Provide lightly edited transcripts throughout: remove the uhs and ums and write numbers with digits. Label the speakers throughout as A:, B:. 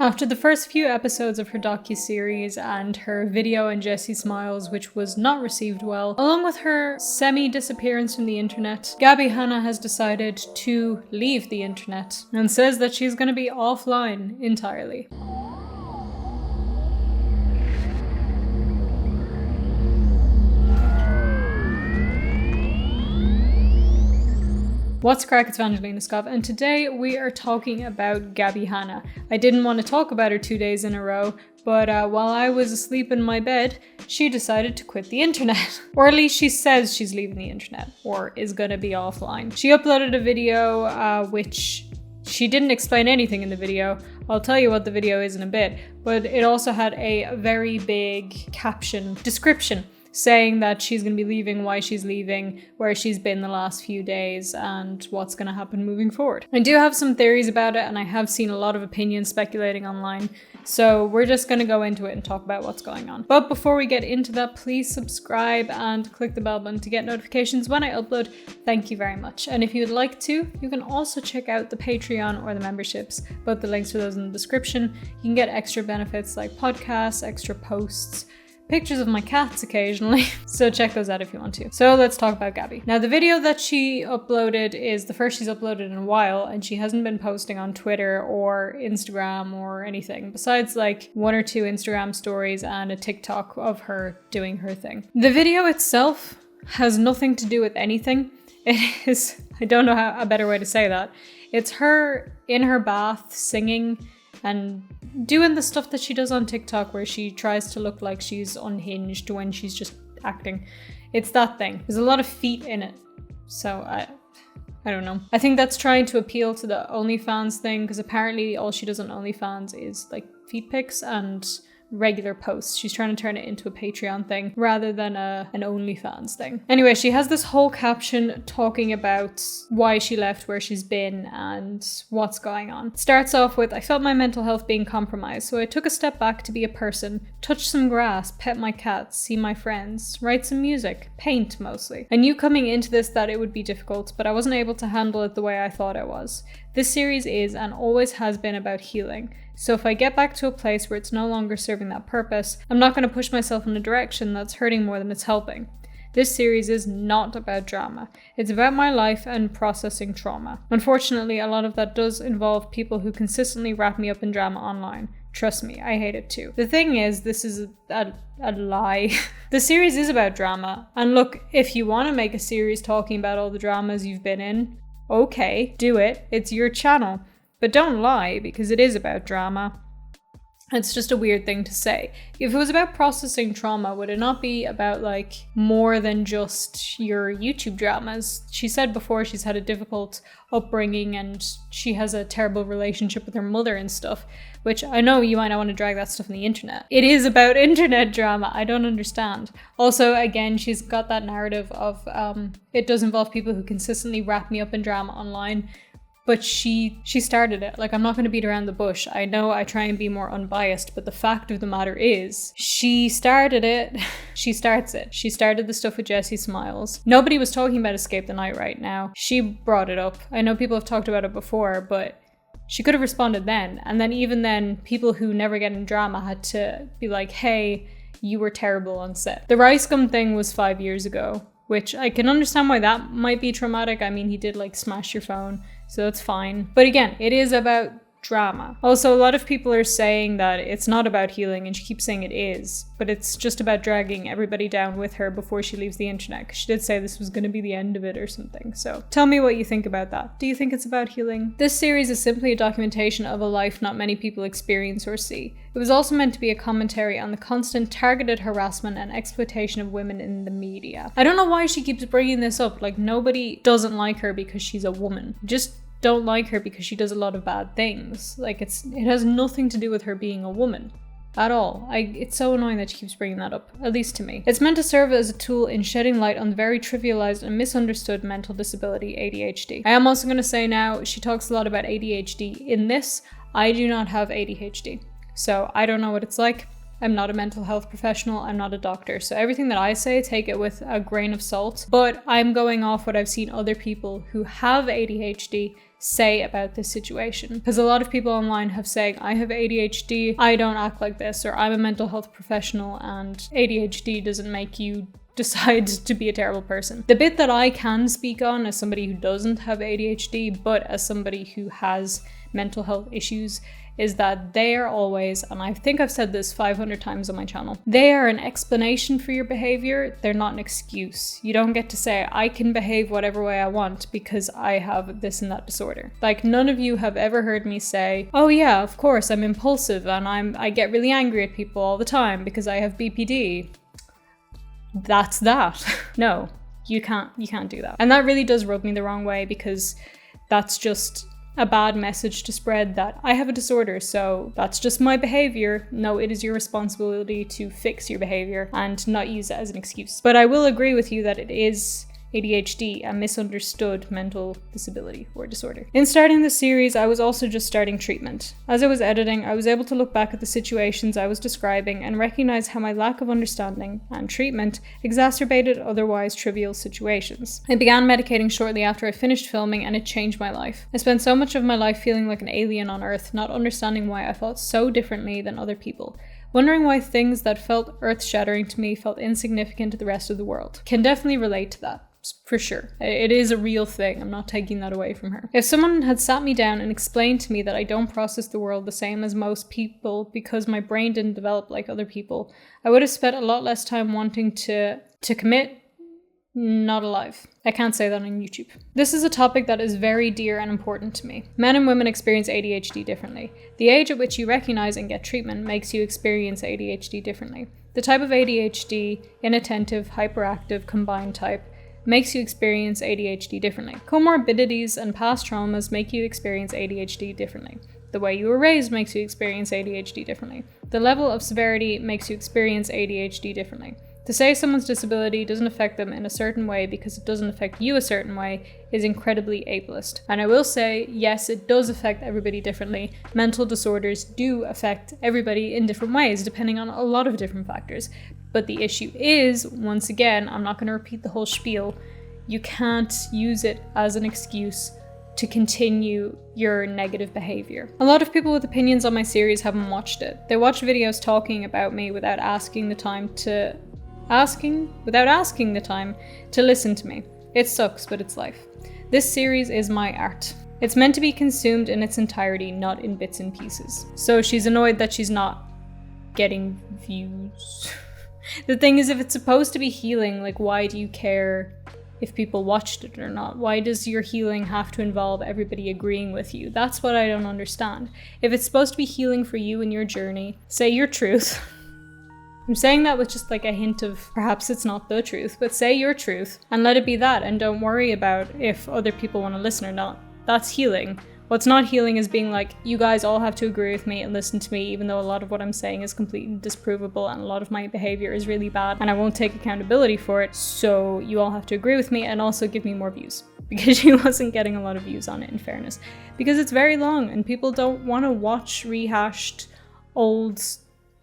A: After the first few episodes of her docuseries and her video on Jessie Smiles, which was not received well, along with her semi-disappearance from the internet, Gabbie Hanna has decided to leave the internet and says that she's going to be offline entirely. What's crack, it's VangelinaSkov, and today we are talking about Gabbie Hanna. I didn't want to talk about her 2 days in a row, but while I was asleep in my bed, she decided to quit the internet. Or at least she says she's leaving the internet, or is gonna be offline. She uploaded a video which she didn't explain anything in the video. I'll tell you what the video is in a bit, but it also had a very big description saying that she's going to be leaving, why she's leaving, where she's been the last few days, and what's going to happen moving forward. I do have some theories about it, and I have seen a lot of opinions speculating online, so we're just going to go into it and talk about what's going on. But before we get into that, please subscribe and click the bell button to get notifications when I upload. Thank you very much. And if you would like to, you can also check out the Patreon or the memberships. Both the links for those in the description. You can get extra benefits like podcasts, extra posts, pictures of my cats occasionally, so check those out if you want to. So let's talk about Gabbie. Now, the video that she uploaded is the first she's uploaded in a while, and she hasn't been posting on Twitter or Instagram or anything, besides like 1 or 2 Instagram stories and a TikTok of her doing her thing. The video itself has nothing to do with anything. It is, I don't know how a better way to say that. It's her in her bath singing and doing the stuff that she does on TikTok where she tries to look like she's unhinged when she's just acting. It's that thing. There's a lot of feet in it. So I don't know. I think that's trying to appeal to the OnlyFans thing, because apparently all she does on OnlyFans is like feet pics and regular posts. She's trying to turn it into a Patreon thing rather than an OnlyFans thing. Anyway, she has this whole caption talking about why she left, where she's been, and what's going on. It starts off with, "I felt my mental health being compromised, so I took a step back to be a person, touch some grass, pet my cats, see my friends, write some music, paint mostly. I knew coming into this that it would be difficult, but I wasn't able to handle it the way I thought I was. This series is and always has been about healing. So if I get back to a place where it's no longer serving that purpose, I'm not going to push myself in a direction that's hurting more than it's helping. This series is not about drama. It's about my life and processing trauma. Unfortunately, a lot of that does involve people who consistently wrap me up in drama online. Trust me, I hate it too." The thing is, this is a lie. The series is about drama. And look, if you want to make a series talking about all the dramas you've been in, okay, do it. It's your channel. But don't lie, because it is about drama. It's just a weird thing to say. If it was about processing trauma, would it not be about like more than just your YouTube dramas? She said before she's had a difficult upbringing and she has a terrible relationship with her mother and stuff, which I know you might not want to drag that stuff on the internet. It is about internet drama. I don't understand. Also, again, she's got that narrative of it does involve people who consistently wrap me up in drama online. But she started it. Like, I'm not going to beat around the bush. I know I try and be more unbiased, but the fact of the matter is, she started it. She starts it. She started the stuff with Jessie Smiles. Nobody was talking about Escape the Night right now. She brought it up. I know people have talked about it before, but she could have responded then. And then even then, people who never get in drama had to be like, hey, you were terrible on set. The rice gum thing was 5 years ago, which I can understand why that might be traumatic. I mean, he did like smash your phone, so that's fine. But again, it is about drama. Also, a lot of people are saying that it's not about healing, and she keeps saying it is, but it's just about dragging everybody down with her before she leaves the internet, because she did say this was going to be the end of it or something. So tell me what you think about that. Do you think it's about healing? This series is simply a documentation of a life not many people experience or see. It was also meant to be a commentary on the constant targeted harassment and exploitation of women in the media. I don't know why she keeps bringing this up. Like, nobody doesn't like her because she's a woman. Just don't like her because she does a lot of bad things. Like, it has nothing to do with her being a woman at all. It's so annoying that she keeps bringing that up, at least to me. It's meant to serve as a tool in shedding light on the very trivialized and misunderstood mental disability, ADHD. I am also going to say now, she talks a lot about ADHD in this. I do not have ADHD, so I don't know what it's like. I'm not a mental health professional. I'm not a doctor. So everything that I say, take it with a grain of salt. But I'm going off what I've seen other people who have ADHD say about this situation. Because a lot of people online have said, I have ADHD, I don't act like this, or I'm a mental health professional and ADHD doesn't make you decide to be a terrible person. The bit that I can speak on as somebody who doesn't have ADHD, but as somebody who has mental health issues, is that they are always, and I think I've said this 500 times on my channel, they are an explanation for your behavior. They're not an excuse. You don't get to say, I can behave whatever way I want because I have this and that disorder. Like, none of you have ever heard me say, oh yeah, of course, I'm impulsive and I get really angry at people all the time because I have BPD. That's that. No, you can't do that. And that really does rub me the wrong way, because that's just a bad message to spread, that I have a disorder, so that's just my behavior. No, it is your responsibility to fix your behavior and not use it as an excuse. But I will agree with you that it is ADHD, a misunderstood mental disability or disorder. In starting this series, I was also just starting treatment. As I was editing, I was able to look back at the situations I was describing and recognize how my lack of understanding and treatment exacerbated otherwise trivial situations. I began medicating shortly after I finished filming, and it changed my life. I spent so much of my life feeling like an alien on Earth, not understanding why I thought so differently than other people. Wondering why things that felt earth-shattering to me felt insignificant to the rest of the world. Can definitely relate to that. For sure. It is a real thing. I'm not taking that away from her. If someone had sat me down and explained to me that I don't process the world the same as most people because my brain didn't develop like other people, I would have spent a lot less time wanting to commit not alive. I can't say that on YouTube. This is a topic that is very dear and important to me. Men and women experience ADHD differently. The age at which you recognize and get treatment makes you experience ADHD differently. The type of ADHD, inattentive, hyperactive, combined type, makes you experience ADHD differently. Comorbidities and past traumas make you experience ADHD differently. The way you were raised makes you experience ADHD differently. The level of severity makes you experience ADHD differently. To say someone's disability doesn't affect them in a certain way because it doesn't affect you a certain way is incredibly ableist. And I will say, yes, it does affect everybody differently. Mental disorders do affect everybody in different ways, depending on a lot of different factors. But the issue is, once again, I'm not going to repeat the whole spiel, you can't use it as an excuse to continue your negative behavior. A lot of people with opinions on my series haven't watched it. They watch videos talking about me without asking the time to listen to me. It sucks, but it's life. This series is my art. It's meant to be consumed in its entirety, not in bits and pieces. So she's annoyed that she's not getting views. The thing is, if it's supposed to be healing, like, why do you care if people watched it or not? Why does your healing have to involve everybody agreeing with you? That's what I don't understand. If it's supposed to be healing for you in your journey, say your truth. I'm saying that with just like a hint of perhaps it's not the truth, but say your truth and let it be that, and don't worry about if other people want to listen or not. That's healing. What's not healing is being like, you guys all have to agree with me and listen to me, even though a lot of what I'm saying is completely disprovable and a lot of my behavior is really bad and I won't take accountability for it. So you all have to agree with me and also give me more views, because she wasn't getting a lot of views on it, in fairness, because it's very long and people don't want to watch rehashed old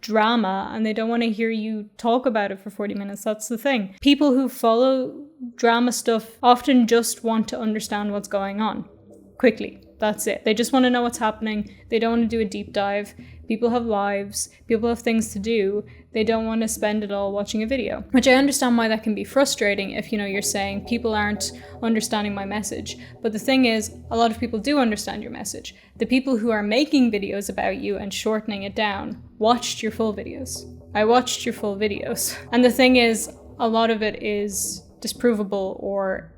A: drama and they don't want to hear you talk about it for 40 minutes. That's the thing. People who follow drama stuff often just want to understand what's going on quickly. That's it. They just want to know what's happening. They don't want to do a deep dive. People have lives. People have things to do. They don't want to spend it all watching a video, which I understand why that can be frustrating if, you know, you're saying people aren't understanding my message. But the thing is, a lot of people do understand your message. The people who are making videos about you and shortening it down watched your full videos. I watched your full videos. And the thing is, a lot of it is disprovable, or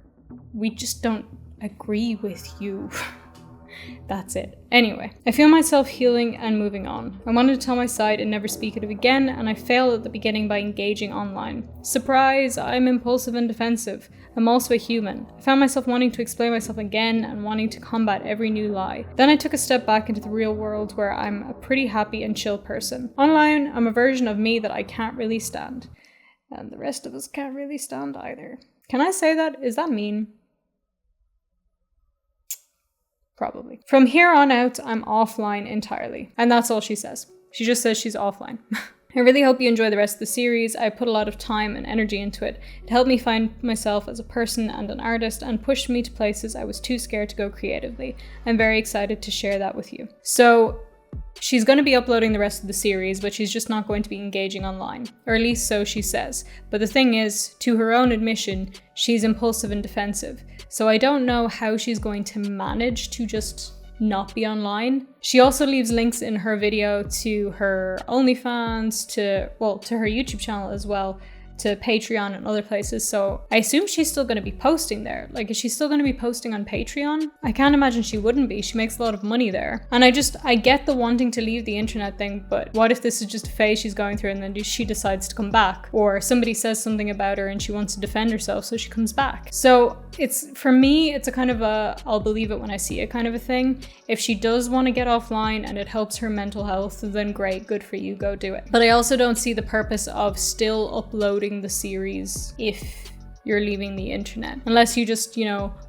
A: we just don't agree with you. That's it. Anyway, I feel myself healing and moving on. I wanted to tell my side and never speak of it again, and I failed at the beginning by engaging online. Surprise! I'm impulsive and defensive. I'm also a human. I found myself wanting to explain myself again and wanting to combat every new lie. Then I took a step back into the real world where I'm a pretty happy and chill person. Online, I'm a version of me that I can't really stand. And the rest of us can't really stand either. Can I say that? Is that mean? Probably. From here on out, I'm offline entirely. And that's all she says. She just says she's offline. I really hope you enjoy the rest of the series. I put a lot of time and energy into it. It helped me find myself as a person and an artist and pushed me to places I was too scared to go creatively. I'm very excited to share that with you. So she's going to be uploading the rest of the series, but she's just not going to be engaging online, or at least so she says. But the thing is, to her own admission, she's impulsive and defensive. So I don't know how she's going to manage to just not be online. She also leaves links in her video to her OnlyFans, to her YouTube channel as well, to Patreon and other places. So I assume she's still going to be posting there. Like, is she still going to be posting on Patreon? I can't imagine she wouldn't be. She makes a lot of money there. And I get the wanting to leave the internet thing, but what if this is just a phase she's going through and then she decides to come back? Or somebody says something about her and she wants to defend herself, so she comes back. So for me, it's a kind of a, I'll believe it when I see it kind of a thing. If she does want to get offline and it helps her mental health, then great, good for you, go do it. But I also don't see the purpose of still uploading the series if you're leaving the internet. Unless you just,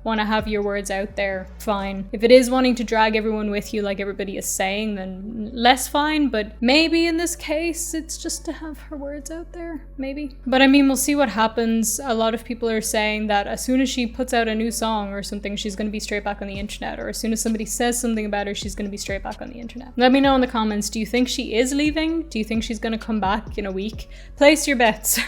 A: want to have your words out there, fine. If it is wanting to drag everyone with you like everybody is saying, then less fine, but maybe in this case, it's just to have her words out there, maybe. But I mean, we'll see what happens. A lot of people are saying that as soon as she puts out a new song or something, she's going to be straight back on the internet, or as soon as somebody says something about her, she's going to be straight back on the internet. Let me know in the comments, do you think she is leaving? Do you think she's going to come back in a week? Place your bets.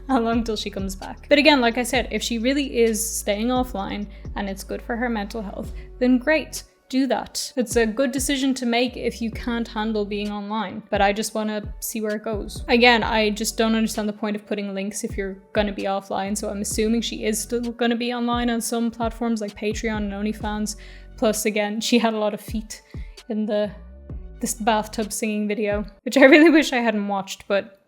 A: How long till she comes back? But again, like I said, if she really is staying offline and it's good for her mental health, then great, do that. It's a good decision to make if you can't handle being online, but I just want to see where it goes. Again, I just don't understand the point of putting links if you're going to be offline, so I'm assuming she is still going to be online on some platforms like Patreon and OnlyFans. Plus, again, she had a lot of feet in this bathtub singing video, which I really wish I hadn't watched, but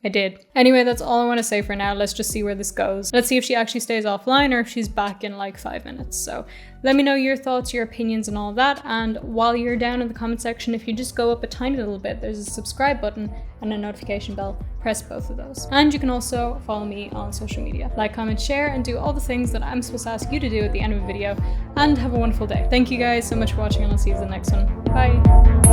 A: I did. Anyway, that's all I want to say for now. Let's just see where this goes. Let's see if she actually stays offline or if she's back in like 5 minutes. So let me know your thoughts, your opinions and all of that. And while you're down in the comment section, if you just go up a tiny little bit, there's a subscribe button and a notification bell. Press both of those. And you can also follow me on social media. Like, comment, share, and do all the things that I'm supposed to ask you to do at the end of a video. And have a wonderful day. Thank you guys so much for watching, and I'll see you in the next one. Bye.